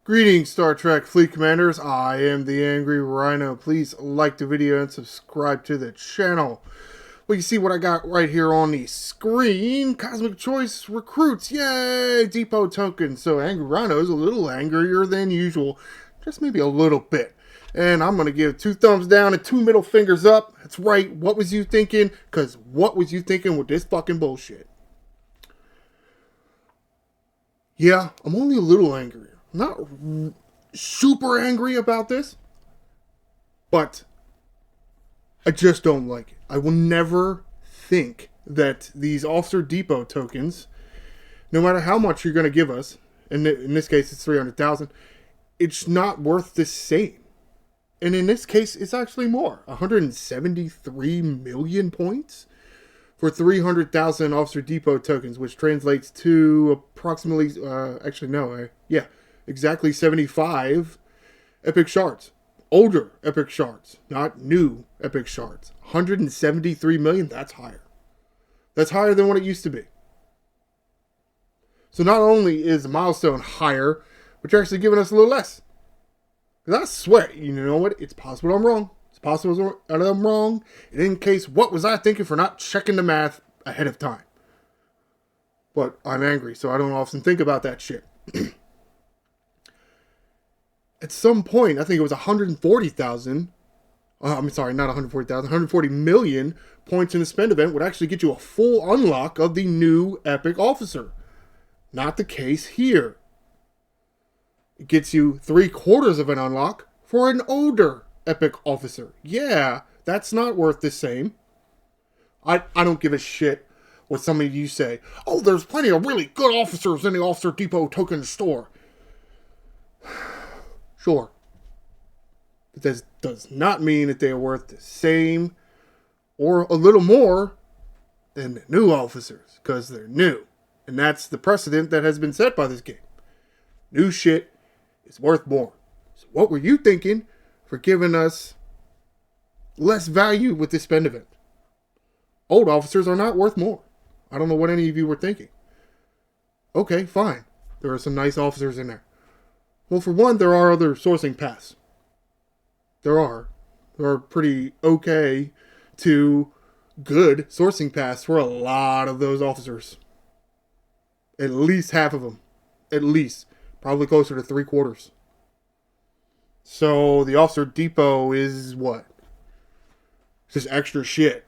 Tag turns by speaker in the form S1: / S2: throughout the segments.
S1: Greetings, Star Trek Fleet Commanders. I am the Angry Rhino. Please like the video and subscribe to the channel. Well, you see what I got right here on the screen. Cosmic Choice recruits. Yay! Depot tokens. So Angry Rhino is a little angrier than usual. Just maybe a little bit. And I'm going to give 2 thumbs down and 2 middle fingers up. That's right. What was you thinking? Because what was you thinking with this fucking bullshit? Yeah, I'm only a little angrier. Not super angry about this, but I just don't like it. I will never think that these Officer Depot tokens, no matter how much you're going to give us, and in this case it's 300,000, it's not worth the same. And in this case, it's actually more. 173 million points for 300,000 Officer Depot tokens, which translates to approximately, exactly 75 epic shards. Older epic shards, not new epic shards. 173 million, that's higher. That's higher than what it used to be. So not only is the milestone higher, but you're actually giving us a little less. Because I swear, you know what? It's possible I'm wrong. It's possible I'm wrong. And in case, what was I thinking for not checking the math ahead of time? But I'm angry, so I don't often think about that shit. At some point, I think it was 140,000. I'm sorry, not 140,000. 140 million points in the spend event would actually get you a full unlock of the new epic officer. Not the case here. It gets you 3/4 of an unlock for an older epic officer. Yeah, that's not worth the same. I don't give a shit what some of you say. Oh, there's plenty of really good officers in the Officer Depot token store. Sure. But this does not mean that they are worth the same or a little more than the new officers, because they're new. And that's the precedent that has been set by this game. New shit is worth more. So what were you thinking for giving us less value with this spend event? Old officers are not worth more. I don't know what any of you were thinking. Okay, fine. There are some nice officers in there. Well, for one, there are other sourcing paths. There are pretty okay to good sourcing paths for a lot of those officers. At least half of them. At least. Probably closer to 3/4. So the Officer Depot is what? Just extra shit.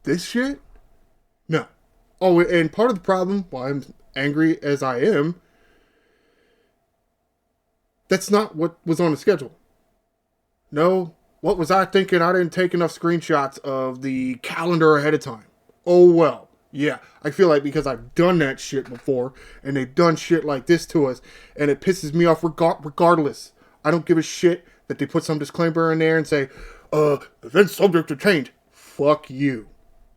S1: This shit? No. Oh, and part of the problem, why I'm angry as I am, that's not what was on the schedule. No, what was I thinking? I didn't take enough screenshots of the calendar ahead of time. Oh well. Yeah, I feel like because I've done that shit before, and they've done shit like this to us, and it pisses me off regardless. I don't give a shit that they put some disclaimer in there and say, event subject to change. Fuck you.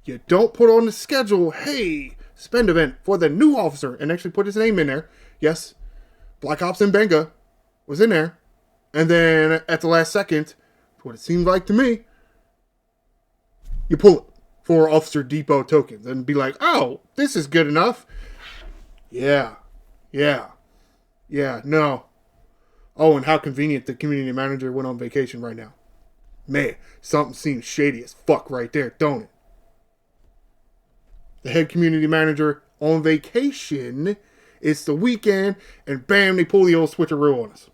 S1: You don't put on the schedule, hey, spend event for the new officer, and actually put his name in there. Yes, Black Ops and Benga was in there. And then at the last second, what it seemed like to me, you pull it for Officer Depot tokens and be like, oh, this is good enough. Yeah, no. Oh, and how convenient the community manager went on vacation right now. Man, something seems shady as fuck right there, don't it? The head community manager on vacation, it's the weekend, and bam, they pull the old switcheroo on us.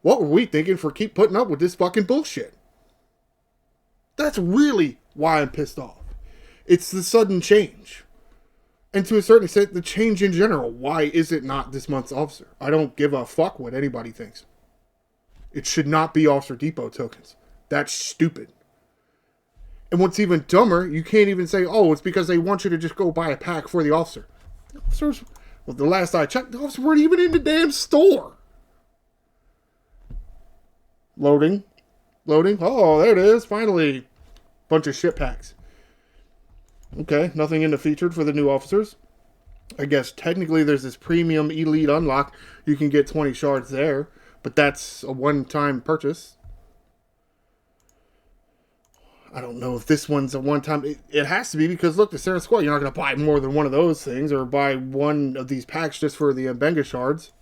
S1: What were we thinking for keep putting up with this fucking bullshit? That's really why I'm pissed off. It's the sudden change. And to a certain extent, the change in general. Why is it not this month's officer? I don't give a fuck what anybody thinks. It should not be Officer Depot tokens. That's stupid. And what's even dumber, you can't even say, oh, it's because they want you to just go buy a pack for the officer. The officers, well, the last I checked, the officers weren't even in the damn store. Loading. Oh, there it is. Finally. Bunch of shit packs. Okay, nothing in the featured for the new officers. I guess technically there's this premium elite unlock. You can get 20 shards there, but that's a one-time purchase. I don't know if this one's a one-time. It has to be because, look, the Sarah Squad, you're not going to buy more than one of those things or buy one of these packs just for the Benga shards.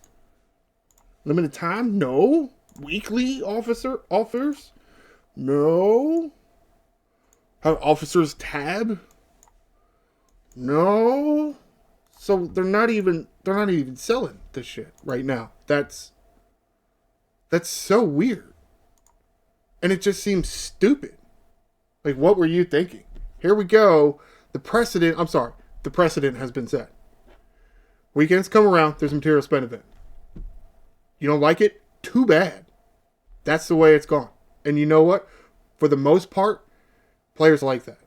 S1: Limited time? No. Weekly offers? No. Have officers tab? No. So they're not even selling this shit right now. That's so weird. And it just seems stupid. Like, what were you thinking? Here we go. The precedent has been set. Weekends come around, there's a material spend event. You don't like it? Too bad. That's the way it's gone. And you know what? For the most part, players like that.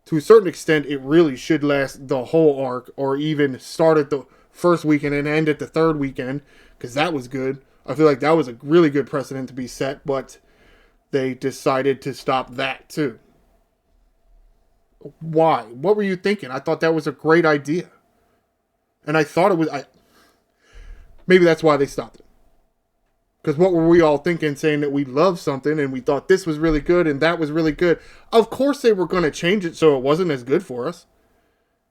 S1: To a certain extent, it really should last the whole arc, or even start at the first weekend and end at the third weekend, because that was good. I feel like that was a really good precedent to be set, but they decided to stop that too. Why? What were you thinking? I thought that was a great idea. And I thought it was... maybe that's why they stopped it. Because what were we all thinking, saying that we loved something and we thought this was really good and that was really good? Of course they were going to change it so it wasn't as good for us.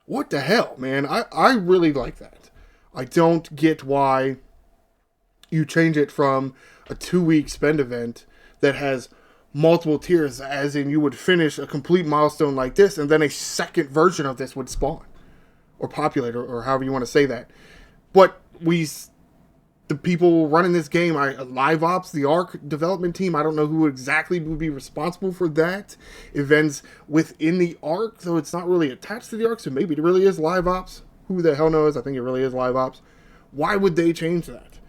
S1: What the hell, man? I really like that. I don't get why you change it from a 2-week spend event that has multiple tiers, as in you would finish a complete milestone like this and then a second version of this would spawn or populate, or however you want to say that. But the people running this game, Live Ops, the ARC development team, I don't know who exactly would be responsible for that. Events within the ARC, so it's not really attached to the ARC, so maybe it really is Live Ops. Who the hell knows? I think it really is Live Ops. Why would they change that?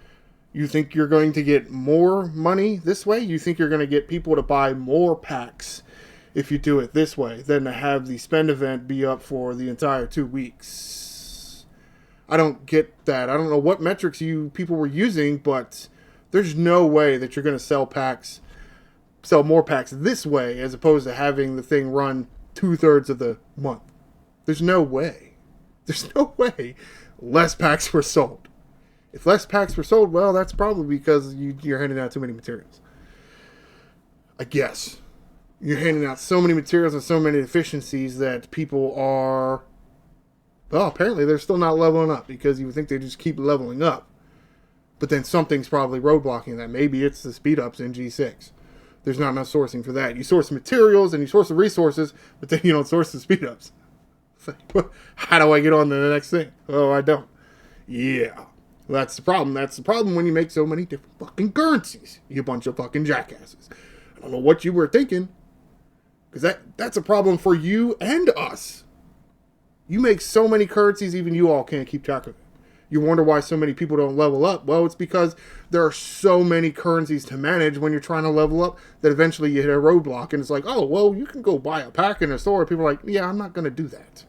S1: You think you're going to get more money this way? You think you're going to get people to buy more packs if you do it this way than to have the spend event be up for the entire 2 weeks? I don't get that. I don't know what metrics you people were using, but there's no way that you're going to sell more packs this way as opposed to having the thing run 2/3 of the month. There's no way. There's no way less packs were sold. If less packs were sold, well, that's probably because you're handing out too many materials. I guess. You're handing out so many materials and so many deficiencies that people are... well, apparently they're still not leveling up, because you would think they just keep leveling up. But then something's probably roadblocking that. Maybe it's the speed ups in G6. There's not enough sourcing for that. You source materials and you source the resources, but then you don't source the speed ups. How do I get on to the next thing? Oh, I don't. Yeah. Well, that's the problem. That's the problem when you make so many different fucking currencies. You bunch of fucking jackasses. I don't know what you were thinking. Because that's a problem for you and us. You make so many currencies, even you all can't keep track of it. You wonder why so many people don't level up. Well, it's because there are so many currencies to manage when you're trying to level up that eventually you hit a roadblock and it's like, oh, well, you can go buy a pack in a store. People are like, yeah, I'm not going to do that.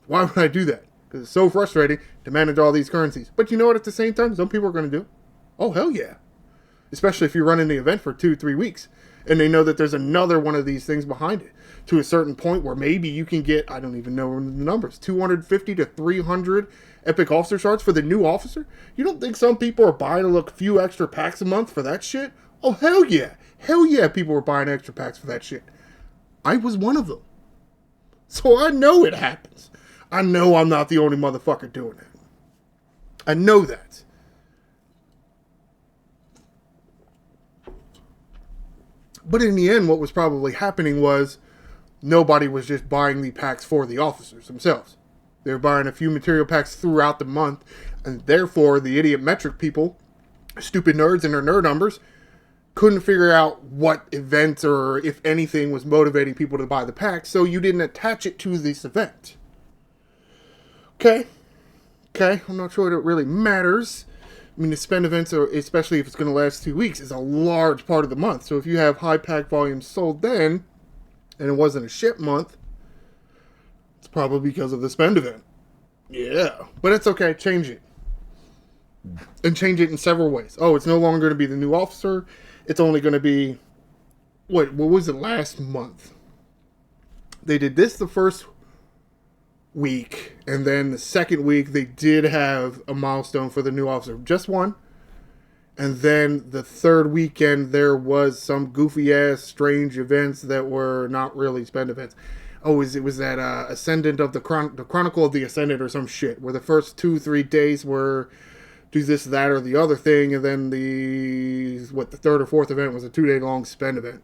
S1: Why would I do that? Because it's so frustrating to manage all these currencies. But you know what, at the same time, some people are going to do? Oh, hell yeah. Especially if you're running the event for 2-3 weeks and they know that there's another one of these things behind it to a certain point where maybe you can get, I don't even know the numbers, 250 to 300 epic officer shards for the new officer. You don't think some people are buying a few extra packs a month for that shit? Oh, hell yeah. Hell yeah, people were buying extra packs for that shit. I was one of them. So I know it happens. I know I'm not the only motherfucker doing it. I know that. But in the end, what was probably happening was nobody was just buying the packs for the officers themselves. They were buying a few material packs throughout the month, and therefore the idiot metric people, stupid nerds and their nerd numbers, couldn't figure out what event or if anything was motivating people to buy the packs, so you didn't attach it to this event. Okay, I'm not sure that it really matters. I mean, the spend events, especially if it's going to last 2 weeks, is a large part of the month. So if you have high pack volumes sold then, and it wasn't a ship month, it's probably because of the spend event. Yeah, but it's okay. Change it. And change it in several ways. Oh, it's no longer going to be the new officer. It's only going to be... what was it last month? They did this the first week, and then the second week they did have a milestone for the new officer, just one. And then the third weekend there was some goofy ass strange events that were not really spend events. Oh, it was that Ascendant of the Chronicle of the Ascendant or some shit, where the first 2-3 days were do this, that, or the other thing, and then the third or fourth event was a 2-day long spend event.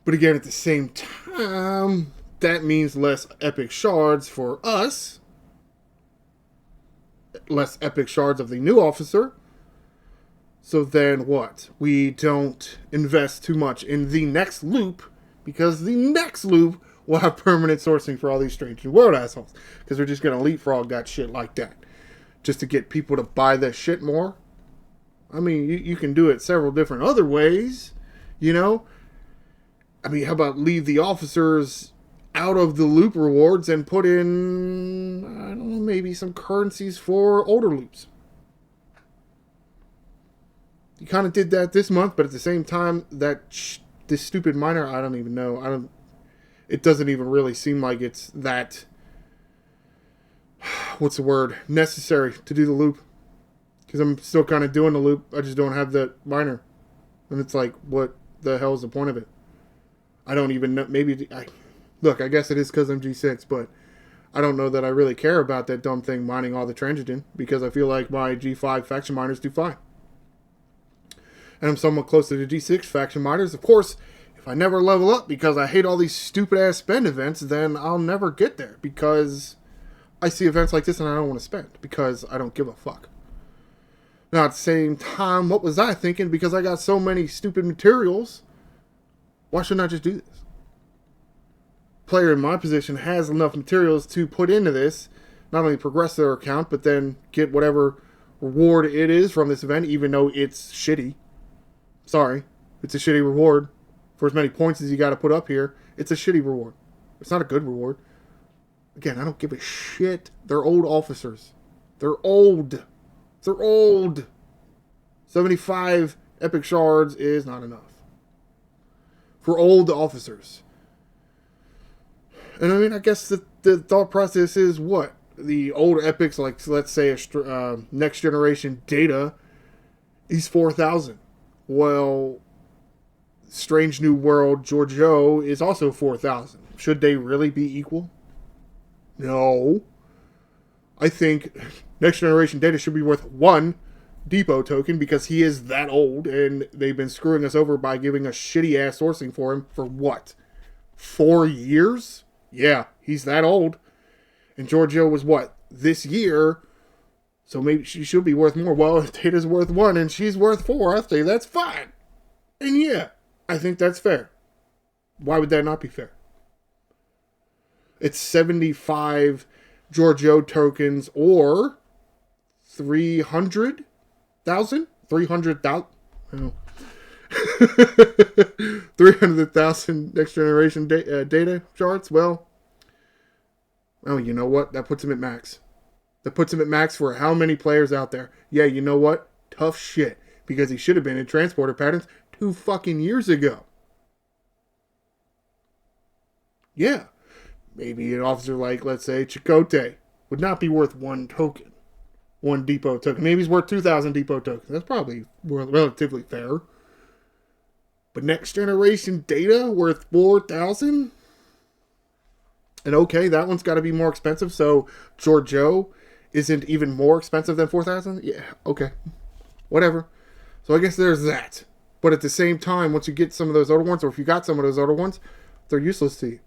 S1: But again, at the same time, that means less epic shards for us, less epic shards of the new officer. So then what? We don't invest too much in the next loop, because the next loop will have permanent sourcing for all these Strange New World assholes. Because we're just going to leapfrog that shit like that. Just to get people to buy that shit more. I mean, you can do it several different other ways, you know? I mean, how about leave the officers out of the loop rewards and put in, I don't know, maybe some currencies for older loops. You kind of did that this month, but at the same time, this stupid miner, I don't even know. It doesn't even really seem like it's that, what's the word, necessary to do the loop. Because I'm still kind of doing the loop, I just don't have the miner. And it's like, what the hell is the point of it? I don't even know, look, I guess it is because I'm G6, but I don't know that I really care about that dumb thing mining all the Transigen, because I feel like my G5 faction miners do fine. And I'm somewhat close to the G6 faction miners. Of course, if I never level up because I hate all these stupid-ass spend events, then I'll never get there, because I see events like this and I don't want to spend, because I don't give a fuck. Now, at the same time, what was I thinking? Because I got so many stupid materials, why shouldn't I just do this? Player in my position has enough materials to put into this, not only progress their account, but then get whatever reward it is from this event, even though it's shitty. Sorry, it's a shitty reward. For as many points as you got to put up here, it's a shitty reward. It's not a good reward. Again, I don't give a shit. They're old officers. They're old. They're old. 75 epic shards is not enough. For old officers. And I mean, I guess the thought process is what? The old epics, like, let's say, next generation data, is 4,000. Well, Strange New World Giorgio is also 4,000. Should they really be equal? No. I think next generation data should be worth 1 depot token, because he is that old, and they've been screwing us over by giving us shitty ass sourcing for him for what? 4 years? Yeah, he's that old. And Giorgio was what? This year. So maybe she should be worth more. Well, if Data's worth 1 and she's worth 4, I say that's fine. And yeah, I think that's fair. Why would that not be fair? It's 75 Giorgio tokens or 300,000? 300,000? Oh. 300,000 next generation data charts. Well, you know what? That puts him at max. That puts him at max for how many players out there? Yeah, you know what? Tough shit. Because he should have been in transporter patterns 2 fucking years ago. Yeah. Maybe an officer like, let's say, Chakotay would not be worth 1 token. 1 depot token. Maybe he's worth 2,000 depot tokens. That's probably relatively fair. But next generation data worth 4,000? And okay, that one's got to be more expensive, so Giorgio isn't even more expensive than 4,000? Yeah, okay. Whatever. So I guess there's that. But at the same time, once you get some of those older ones, or if you got some of those older ones, they're useless to you.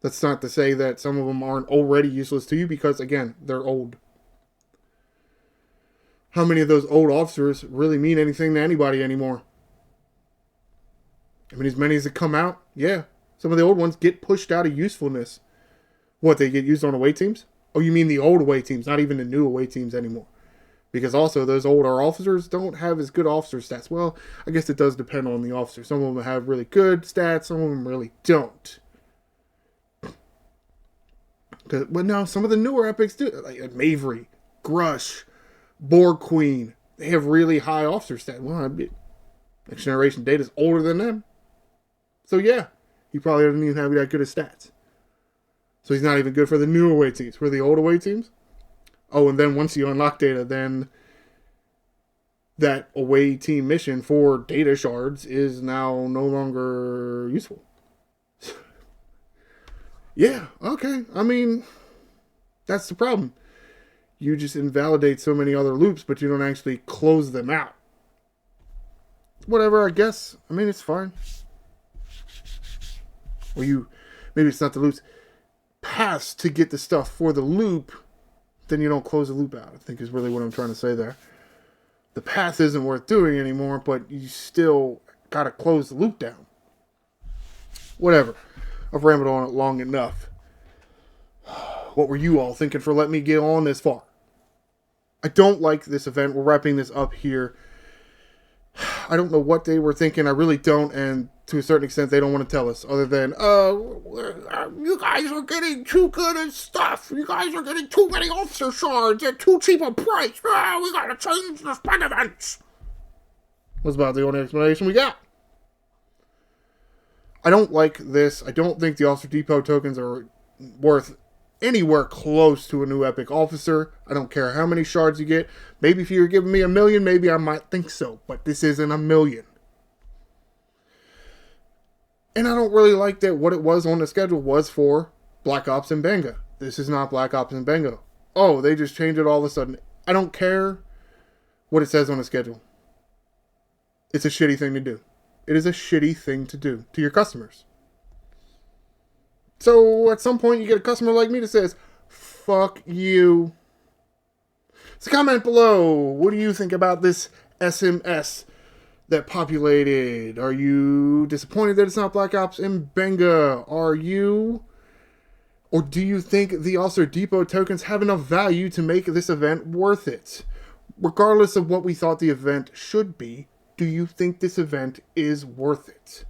S1: That's not to say that some of them aren't already useless to you, because, again, they're old. How many of those old officers really mean anything to anybody anymore? I mean, as many as that come out, yeah. Some of the old ones get pushed out of usefulness. What, they get used on away teams? Oh, you mean the old away teams, not even the new away teams anymore. Because also, those older officers don't have as good officer stats. Well, I guess it does depend on the officer. Some of them have really good stats, some of them really don't. But no, some of the newer epics do. Like Mavery, Grush, Borg Queen. They have really high officer stats. Well, next generation data is older than them. So yeah, he probably doesn't even have that good of stats. So he's not even good for the new away teams. For the old away teams? Oh, and then once you unlock data, then that away team mission for data shards is now no longer useful. Yeah, okay. I mean, That's the problem. You just invalidate so many other loops, but you don't actually close them out. Whatever, I guess. I mean, it's fine. Or maybe it's not the loops. Pass to get the stuff for the loop, then you don't close the loop out, I think is really what I'm trying to say there. The path isn't worth doing anymore, but you still got to close the loop down. Whatever. I've rambled on it long enough. What were you all thinking for letting me get on this far? I don't like this event. We're wrapping this up here. I don't know what they were thinking. I really don't. And to a certain extent, they don't want to tell us. Other than, you guys are getting too good at stuff. You guys are getting too many officer shards at too cheap a price. We got to change the spend events. That's about the only explanation we got. I don't like this. I don't think the Officer Depot tokens are worth anywhere close to a new epic officer. I don't care how many shards you get. Maybe if you were giving me 1 million, maybe I might think so. But this isn't 1 million. And I don't really like that what it was on the schedule was for Black Ops and Benga. This is not Black Ops and Benga. Oh, they just changed it all of a sudden. I don't care what it says on the schedule. It's a shitty thing to do. It is a shitty thing to do to your customers. So at some point you get a customer like me that says, fuck you. So comment below. What do you think about this SMS that populated? Are you disappointed that it's not Black Ops and Benga? Are you? Or do you think the Officer Depot tokens have enough value to make this event worth it? Regardless of what we thought the event should be, do you think this event is worth it?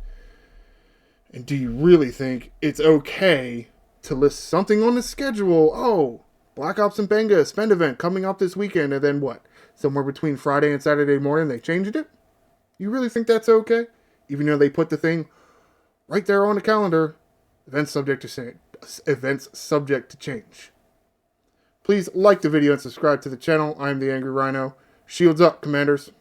S1: And do you really think it's okay to list something on the schedule? Oh, Black Ops and Benga spend event coming up this weekend, and then what? Somewhere between Friday and Saturday morning they changed it? You really think that's okay? Even though they put the thing right there on the calendar, events subject to change. Please like the video and subscribe to the channel. I'm the Angry Rhino. Shields up, Commanders.